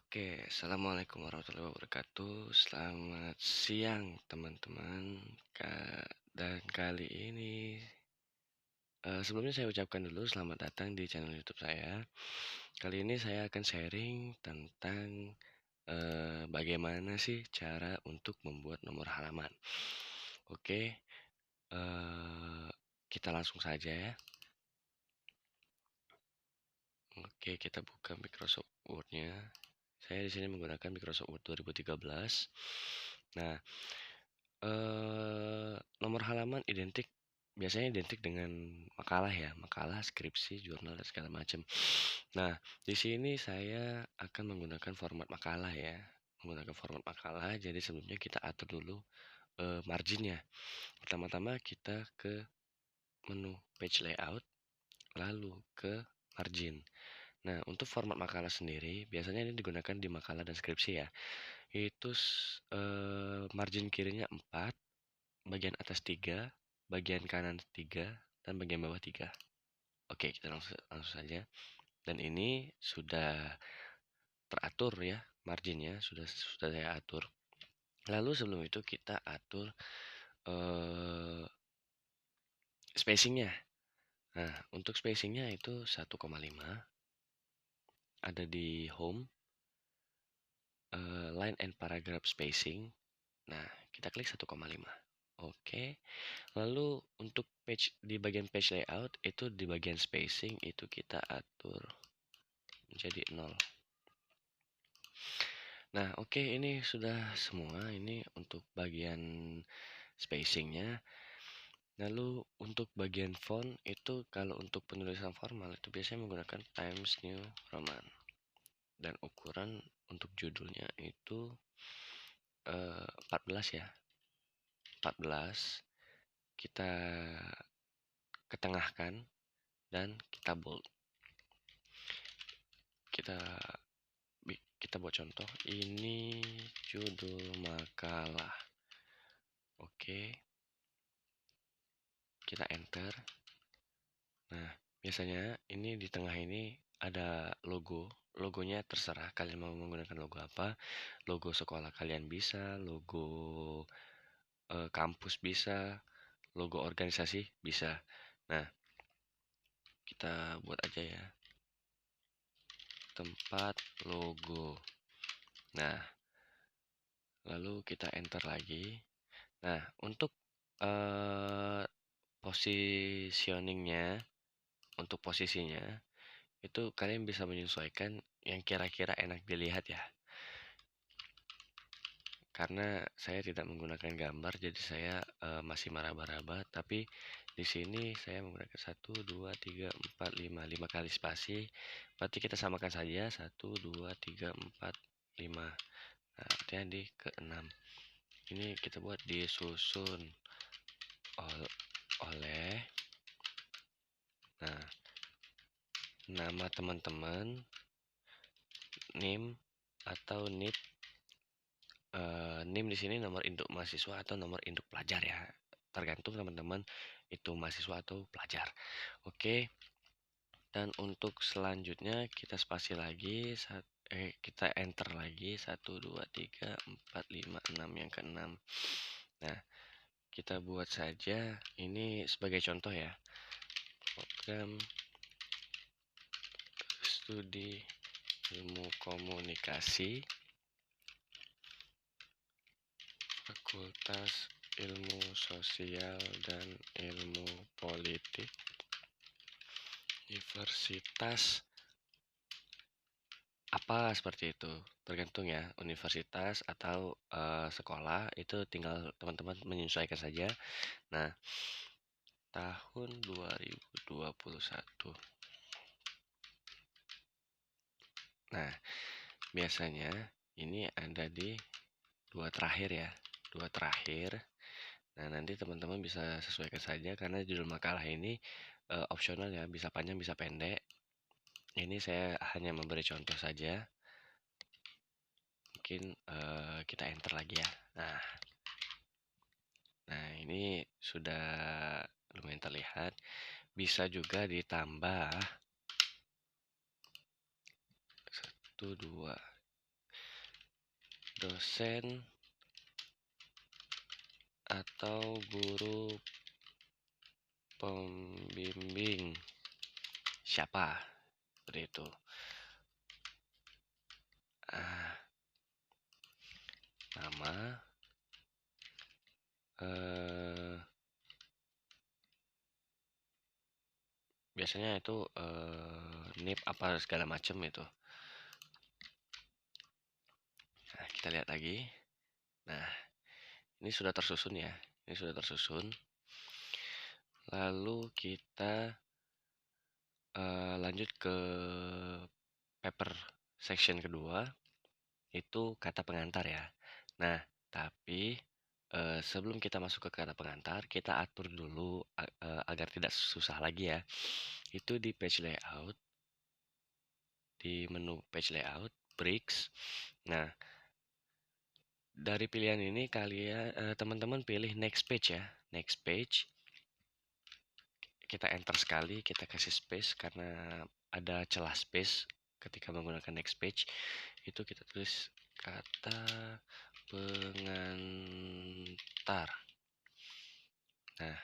Oke, assalamualaikum warahmatullahi wabarakatuh. Selamat siang, teman-teman. Dan kali ini, sebelumnya saya ucapkan dulu selamat datang di channel YouTube saya. Kali ini saya akan sharing tentang bagaimana sih cara untuk membuat nomor halaman. Oke, kita langsung saja ya. Oke, kita buka Microsoft Word-nya. Saya di sini menggunakan Microsoft Word 2013. Nah, nomor halaman biasanya identik dengan makalah ya, makalah, skripsi, jurnal, dan segala macam. Nah, di sini saya akan menggunakan format makalah ya. Menggunakan format makalah, jadi sebelumnya kita atur dulu marginnya. Pertama-tama kita ke menu page layout, lalu ke margin. Nah, untuk format makalah sendiri, biasanya ini digunakan di makalah dan skripsi ya. Itu margin kirinya 4, bagian atas 3, bagian kanan 3, dan bagian bawah 3. Oke, kita langsung saja. Dan ini sudah teratur ya, marginnya sudah saya atur. Lalu sebelum itu kita atur spacingnya. Nah, untuk spacingnya itu 1,5. Ada di home, line and paragraph spacing. Nah, kita klik 1,5. Oke. Lalu untuk di bagian page layout itu di bagian spacing itu kita atur menjadi 0. Nah, oke, ini sudah semua. Ini untuk bagian spacingnya. Lalu untuk bagian font itu kalau untuk penulisan formal itu biasanya menggunakan Times New Roman. Dan ukuran untuk judulnya itu 14 ya. 14 kita ketengahkan dan kita bold. Kita buat contoh, ini judul makalah. Oke, kita enter. Nah, biasanya ini di tengah ini ada logonya terserah kalian mau menggunakan logo apa. Logo sekolah kalian bisa, logo kampus bisa, logo organisasi bisa. Nah, kita buat aja ya, tempat logo. Nah, lalu kita enter lagi. Nah, untuk positioningnya, untuk posisinya itu kalian bisa menyesuaikan yang kira-kira enak dilihat ya. Karena saya tidak menggunakan gambar, jadi saya masih meraba-raba. Tapi di sini saya menggunakan 1, 2, 3, 4, 5 kali spasi. Berarti kita samakan saja 1, 2, 3, 4, 5. Nah, artinya di ke-6. Ini kita buat disusun oleh. Nah, nama teman-teman, name atau NIP. NIM di sini nomor induk mahasiswa atau nomor induk pelajar ya. Tergantung teman-teman itu mahasiswa atau pelajar. Oke. Dan untuk selanjutnya kita spasi lagi, kita enter lagi 1, 2, 3, 4, 5, 6 yang ke-6. Nah, kita buat saja ini sebagai contoh ya. Program studi ilmu komunikasi Fakultas Ilmu Sosial dan Ilmu Politik Universitas apa seperti itu, tergantung ya, universitas atau sekolah itu tinggal teman-teman menyesuaikan saja. Nah, tahun 2021. Nah, biasanya ini ada di dua terakhir ya, dua terakhir. Nah, nanti teman-teman bisa sesuaikan saja karena judul makalah ini opsional ya, bisa panjang bisa pendek. Ini saya hanya memberi contoh saja. Mungkin kita enter lagi ya. Nah, ini sudah lumayan terlihat. Bisa juga ditambah 1, 2. dosen atau guru pembimbing siapa, seperti itu. Nama, biasanya itu NIP apa segala macam itu. Nah, kita lihat lagi. Nah, ini sudah tersusun ya. Ini sudah tersusun. Lalu kita lanjut ke paper section kedua, itu kata pengantar ya. Nah, tapi sebelum kita masuk ke kata pengantar, kita atur dulu agar tidak susah lagi ya. Itu di page layout, di menu page layout, breaks. Nah, dari pilihan ini kalian teman-teman pilih next page ya. Next page. Kita enter sekali, kita kasih space karena ada celah space ketika menggunakan next page. Itu kita tulis kata pengantar. Nah,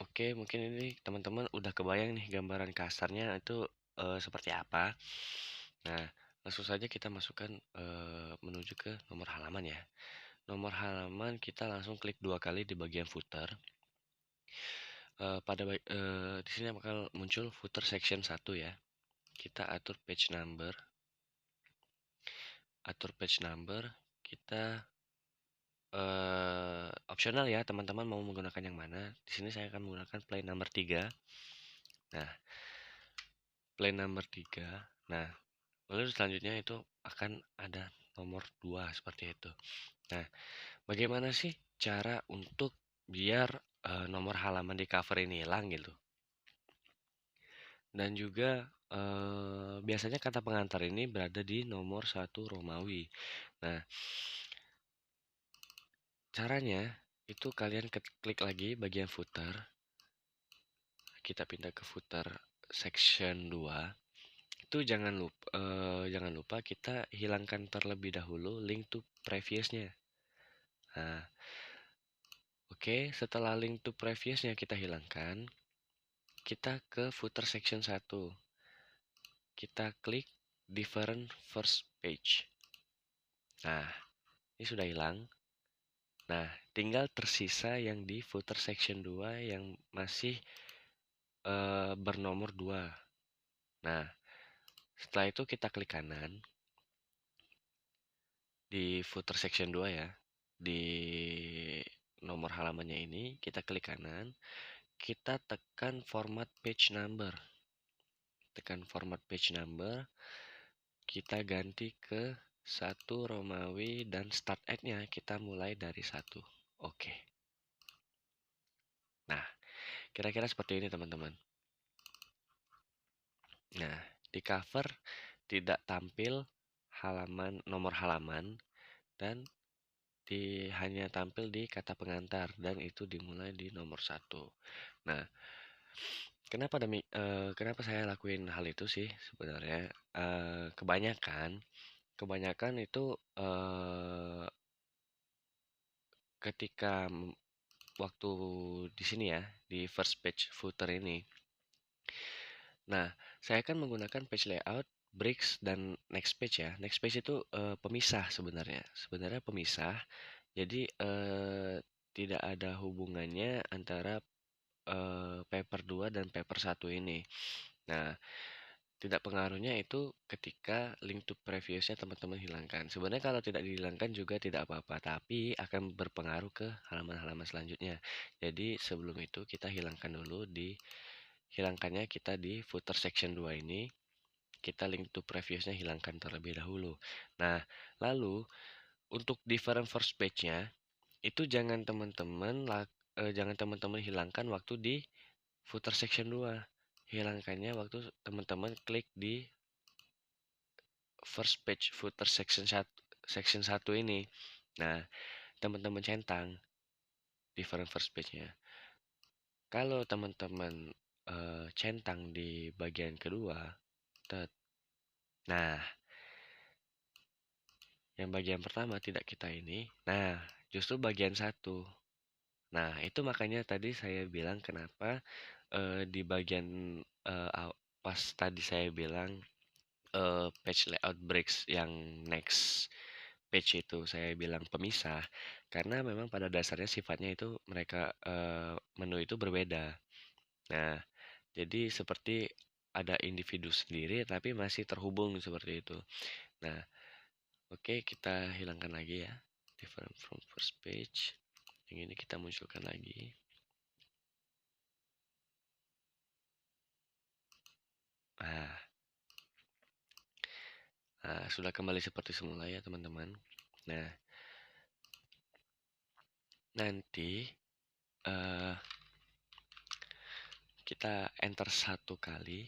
oke, mungkin ini teman-teman udah kebayang nih gambaran kasarnya itu seperti apa. Nah, langsung saja kita masukkan menuju ke nomor halaman ya. Nomor halaman kita langsung klik 2 kali di bagian footer. Di sini bakal muncul footer section 1 ya. Kita atur page number. Kita opsional ya, teman-teman mau menggunakan yang mana. Di sini saya akan menggunakan play number 3. Nah, play number 3. Nah, lalu selanjutnya itu akan ada nomor 2 seperti itu. Nah, bagaimana sih cara untuk biar nomor halaman di cover ini hilang gitu? Dan juga biasanya kata pengantar ini berada di nomor 1 Romawi. Nah, caranya itu kalian klik lagi bagian footer. Kita pindah ke footer section 2. Itu jangan lupa kita hilangkan terlebih dahulu link to previousnya. Nah, oke, setelah link to previousnya kita hilangkan, kita ke footer section 1. Kita klik different first page. Nah, ini sudah hilang. Nah, tinggal tersisa yang di footer section 2 yang masih bernomor 2. Nah, setelah itu kita klik kanan di footer section 2 ya. Di nomor halamannya ini kita klik kanan, kita tekan format page number. Tekan format page number, kita ganti ke 1 Romawi dan start at-nya kita mulai dari 1. Oke. Nah, kira-kira seperti ini teman-teman. Nah, di cover tidak tampil nomor halaman dan hanya tampil di kata pengantar dan itu dimulai di nomor 1. Nah, kenapa saya lakuin hal itu sih sebenarnya? Kebanyakan itu ketika waktu di sini ya, di first page footer ini. Nah, saya akan menggunakan page layout, breaks, dan next page ya. Next page itu pemisah sebenarnya. Sebenarnya pemisah. Jadi tidak ada hubungannya antara paper 2 dan paper 1 ini. Nah, tidak pengaruhnya itu ketika link to previousnya teman-teman hilangkan. Sebenarnya kalau tidak dihilangkan juga tidak apa-apa, tapi akan berpengaruh ke halaman-halaman selanjutnya. Jadi sebelum itu kita hilangkan dulu hilangkannya kita di footer section 2 ini. Kita link to previousnya hilangkan terlebih dahulu. Nah, lalu untuk different first page-nya itu jangan teman-teman hilangkan waktu di footer section 2. Hilangkannya waktu teman-teman klik di first page footer section 1 ini. Nah, teman-teman centang different first page-nya. Kalau teman-teman centang di bagian kedua, nah, Yang bagian pertama tidak kita ini. Nah, justru bagian satu. Nah, itu makanya tadi saya bilang kenapa di bagian pas tadi saya bilang page layout breaks yang next page itu saya bilang pemisah, karena memang pada dasarnya sifatnya itu mereka menu itu berbeda. Nah, jadi seperti ada individu sendiri tapi masih terhubung seperti itu. Nah, oke, kita hilangkan lagi ya. Different from first page. Yang ini kita munculkan lagi. Nah, sudah kembali seperti semula ya teman-teman. Nah, nanti kita enter satu kali.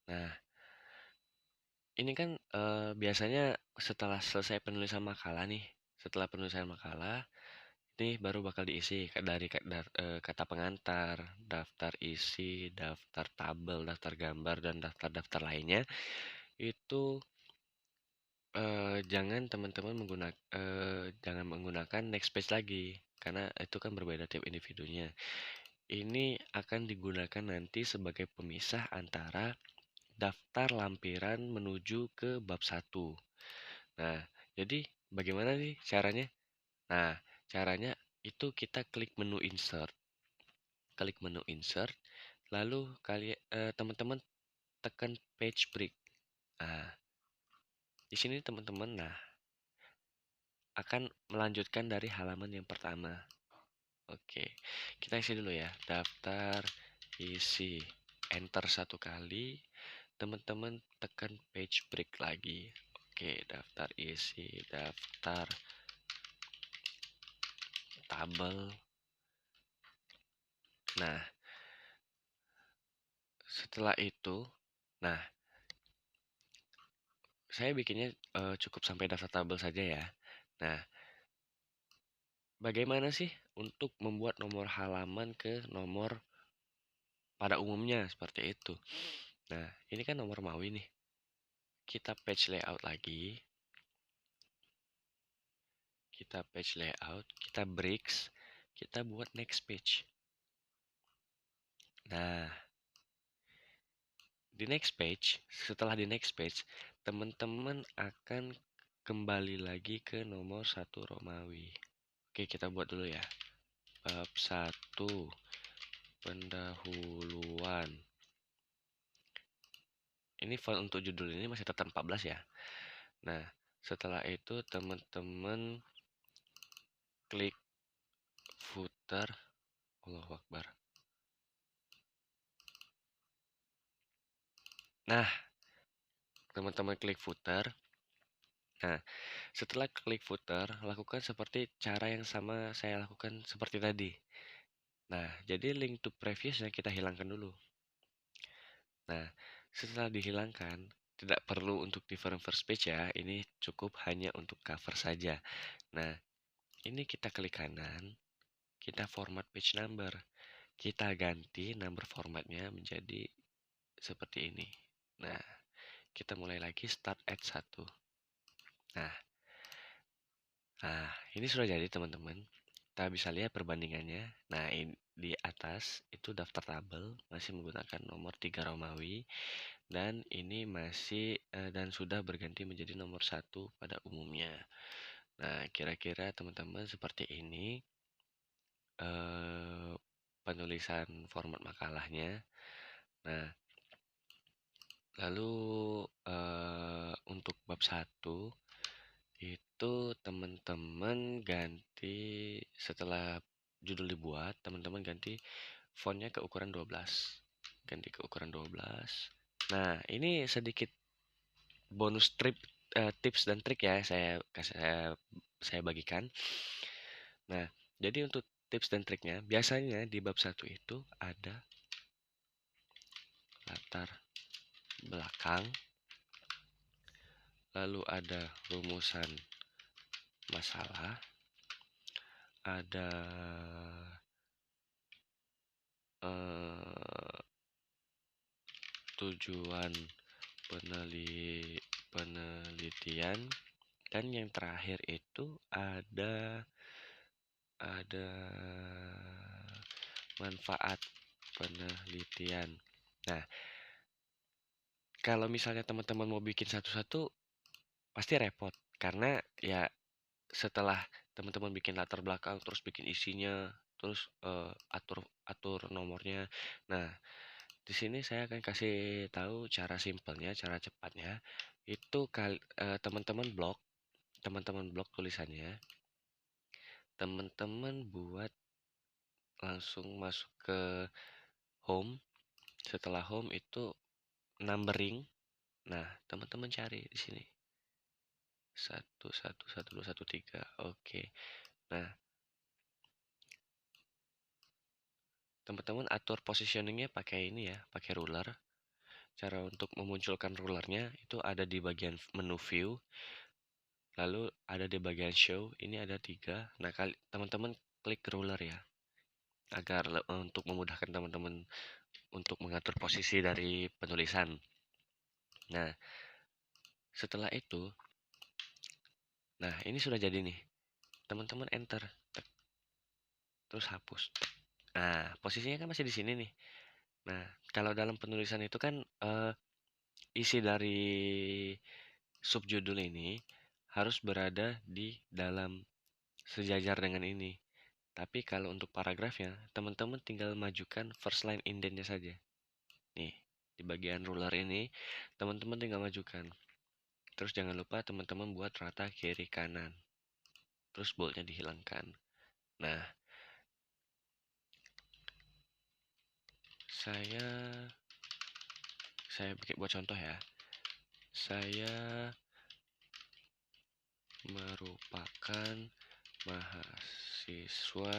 Nah, ini kan biasanya setelah selesai penulisan makalah nih, setelah penulisan makalah, ini baru bakal diisi dari kata pengantar, daftar isi, daftar tabel, daftar gambar, dan daftar-daftar lainnya. Itu jangan teman-teman jangan menggunakan next page lagi, karena itu kan berbeda tiap individunya. Ini akan digunakan nanti sebagai pemisah antara daftar lampiran menuju ke bab 1. Nah, jadi bagaimana nih caranya? Nah, caranya itu kita klik menu insert. Klik menu insert, lalu teman-teman tekan page break. Nah, di sini teman-teman akan melanjutkan dari halaman yang pertama. Oke, kita isi dulu ya. Daftar isi, enter satu kali. Teman-teman tekan page break lagi. Oke, daftar isi, daftar tabel. Nah, setelah itu, nah, saya bikinnya cukup sampai daftar tabel saja ya. Nah, bagaimana sih untuk membuat nomor halaman ke nomor pada umumnya seperti itu? Nah, ini kan nomor Mawi nih. Kita page layout lagi. Kita page layout, kita breaks, kita buat next page. Nah, di next page, setelah di next page, teman-teman akan kembali lagi ke nomor 1 Romawi. Oke, kita buat dulu ya. Bab 1, pendahuluan. Ini font untuk judul ini masih tetap 14 ya. Nah, setelah itu teman-teman klik footer. Allahu Akbar. Nah, teman-teman klik footer. Nah, setelah klik footer, lakukan seperti cara yang sama saya lakukan seperti tadi. Nah, jadi link to previousnya kita hilangkan dulu. Nah, setelah dihilangkan, tidak perlu untuk different first page ya. Ini cukup hanya untuk cover saja. Nah, ini kita klik kanan, kita format page number. Kita ganti number formatnya menjadi seperti ini. Nah, kita mulai lagi start at 1. Nah, ini sudah jadi teman-teman. Kita bisa lihat perbandingannya. Nah, di atas itu daftar tabel masih menggunakan nomor 3 Romawi. Dan ini masih dan sudah berganti menjadi nomor 1 pada umumnya. Nah, kira-kira teman-teman seperti ini penulisan format makalahnya. Nah, lalu untuk bab 1 itu teman-teman ganti setelah judul dibuat, teman-teman ganti fontnya ke ukuran 12. Ganti ke ukuran 12. Nah, ini sedikit bonus tips dan trik ya saya bagikan. Nah, jadi untuk tips dan triknya, biasanya di bab 1 itu ada latar belakang, lalu ada rumusan masalah, ada tujuan penelitian, Dan yang terakhir itu ada manfaat penelitian. Nah, kalau misalnya teman-teman mau bikin satu-satu pasti repot karena ya setelah teman-teman bikin latar belakang terus bikin isinya terus atur atur nomornya. Nah, di sini saya akan kasih tahu cara simpelnya, cara cepatnya. Itu teman-teman blok tulisannya. Teman-teman buat langsung masuk ke home. Setelah home itu numbering. Nah, teman-teman cari di sini. 1, 1, 1, 2, 1, 3. Oke. Nah, teman-teman atur positioningnya pakai ini ya, pakai ruler. Cara untuk memunculkan rulernya itu ada di bagian menu view. Lalu ada di bagian show. Ini ada 3. Nah, teman-teman klik ruler ya. Agar untuk memudahkan teman-teman untuk mengatur posisi dari penulisan. Nah, setelah itu, nah ini sudah jadi nih. Teman-teman enter, terus hapus. Nah, posisinya kan masih di sini nih. Nah, kalau dalam penulisan itu kan isi dari subjudul ini harus berada di dalam sejajar dengan ini. Tapi kalau untuk paragrafnya, teman-teman tinggal majukan first line indentnya saja. Nih, di bagian ruler ini, teman-teman tinggal majukan. Terus jangan lupa teman-teman buat rata kiri kanan. Terus boldnya dihilangkan. Nah, saya bikin buat contoh ya. Saya merupakan mahasiswa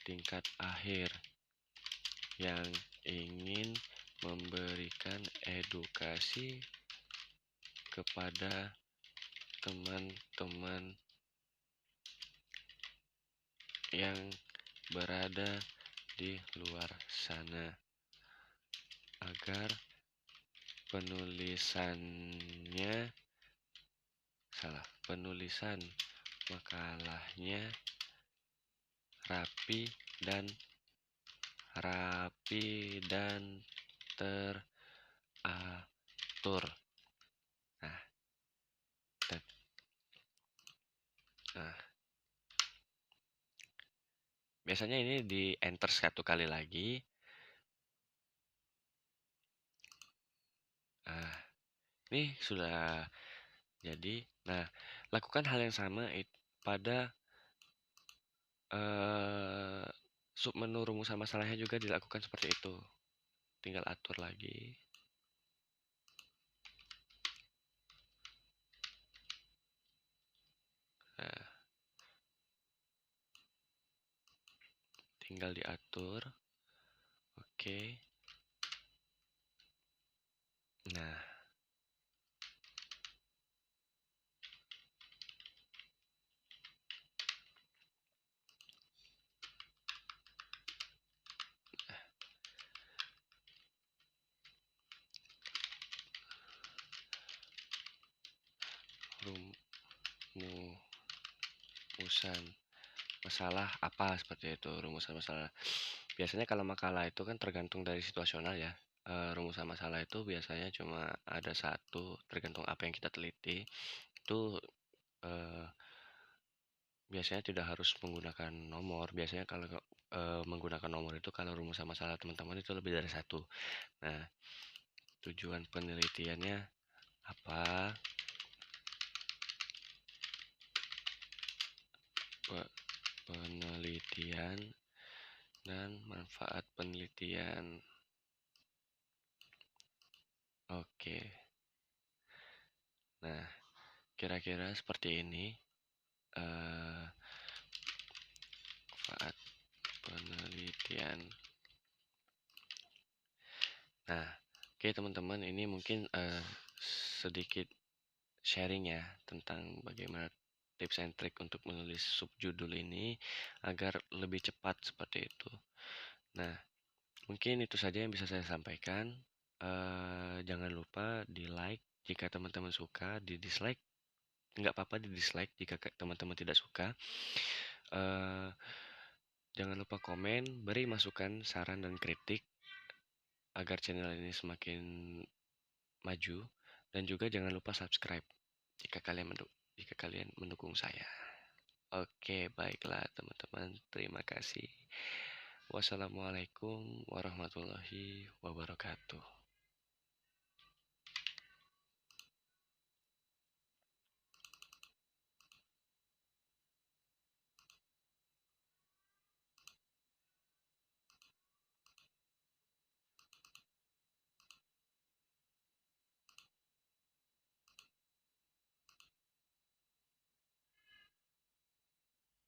tingkat akhir yang ingin memberikan edukasi kepada teman-teman yang berada di luar sana agar penulisan makalahnya rapi dan teratur. Nah, nah, biasanya ini di enter 1 kali lagi. Nah, ini sudah jadi. Nah, lakukan hal yang sama pada submenu rumusan masalahnya juga dilakukan seperti itu. Tinggal atur lagi. Nah, tinggal diatur. Oke. Nah, rumusan masalah apa seperti itu, rumusan masalah. Biasanya kalau makalah itu kan tergantung dari situasional ya. Rumusan masalah itu biasanya cuma ada satu, tergantung apa yang kita teliti. Itu biasanya tidak harus menggunakan nomor. Biasanya kalau menggunakan nomor itu kalau rumusan masalah teman-teman itu lebih dari satu. Nah, tujuan penelitiannya apa? Penelitian dan manfaat penelitian. Oke. Nah, kira-kira seperti ini manfaat penelitian. Nah, oke teman-teman, ini mungkin sedikit sharing ya tentang bagaimana tips and trick untuk menulis subjudul ini agar lebih cepat seperti itu. Nah, mungkin itu saja yang bisa saya sampaikan. Jangan lupa di like jika teman-teman suka, di dislike nggak apa-apa di-dislike jika teman-teman tidak suka. Eee, Jangan lupa komen, beri masukan, saran, dan kritik agar channel ini semakin maju, dan juga jangan lupa subscribe jika kalian mendukung saya. Oke, baiklah teman-teman, terima kasih. Wassalamualaikum warahmatullahi wabarakatuh.